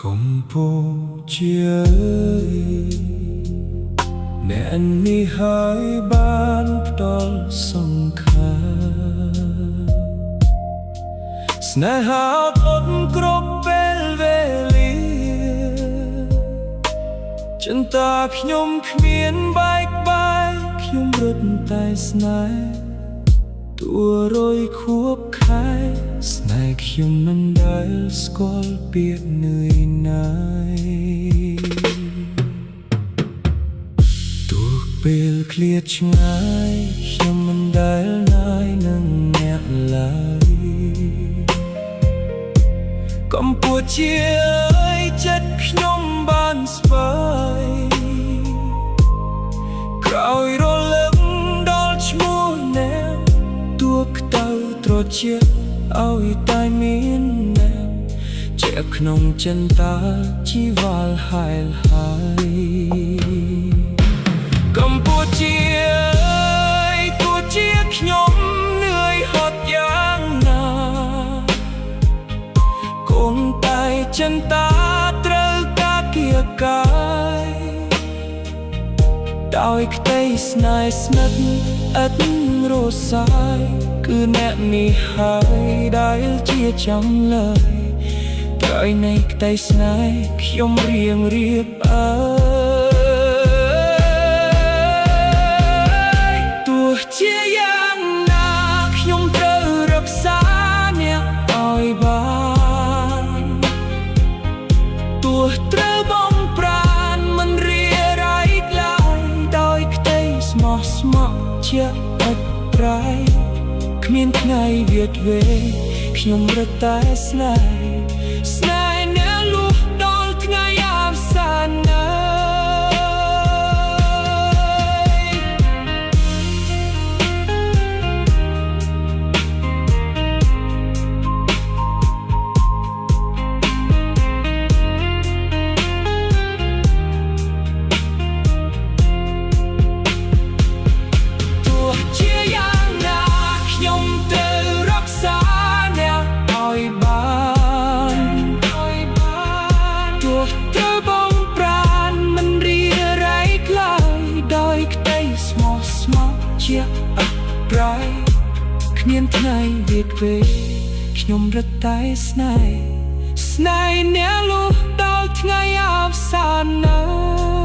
កម្ពុជាអ្នកនេះហើយបានផ្ដល់សង្ខារស្នេហាអត់អត់គ្រប់ពេលវេលាចិន្តាខ្ញុំគ្មានបែកបាយខ្ញុំរត់តែស្នេហ៍ទួរយខួបខែស្នេហ៍ខ្ញុំមិនដែលស្គាល់ពាក្យនឿយណាយទោះពេលឃ្លាតឆ្ងាយខ្ញុំមិនដែលណាយនឹងអ្នកឡើយកម្ពុជាអើយចិត្តខ្ញុំបានស្បើយក្រោយរលឹកដល់ឈ្មោះអ្នកទួក្តៅត្រជាឲ្យតែមានអ្នកជាក្នុងចិន្តាជីវ៉ាល់ហែលហើយកម្ពុជាអើយទោះជាខ្ញុំនឿយហត់យ៉ាងណាគង់តែចិន្តាត្រូវការគៀកកាយដោយក្តីស្នេហ៍ស្និទ្ធឥតរសាយគឺអ្នកនេះហើយដែលជាចាំលើយក្រោយនៃក្តីស្នេហ៍ខ្ញុំរៀងរៀបអើយទោះជាយ៉ាងណាខ្ញុំត្រូវរក្សាអ្នកឲ្យបានទោះត្រូវបងប្រានមិនរារៃឡើយដោយក្តីស្មោះស្ម័គ្រជាឥតប្រែគ្មានថ្ងៃវាតវេខ្ញុំរត់តែស្នេហ៍ស្នេហ៍អ្នកលុះដល់ថ្ងៃអវសានណាជាអប្រៃគ្មានថ្ងៃវាតវេខ្ញុំរត់តែស្នេហ៍អ្នកលុះដល់ថ្ងៃអវសានណា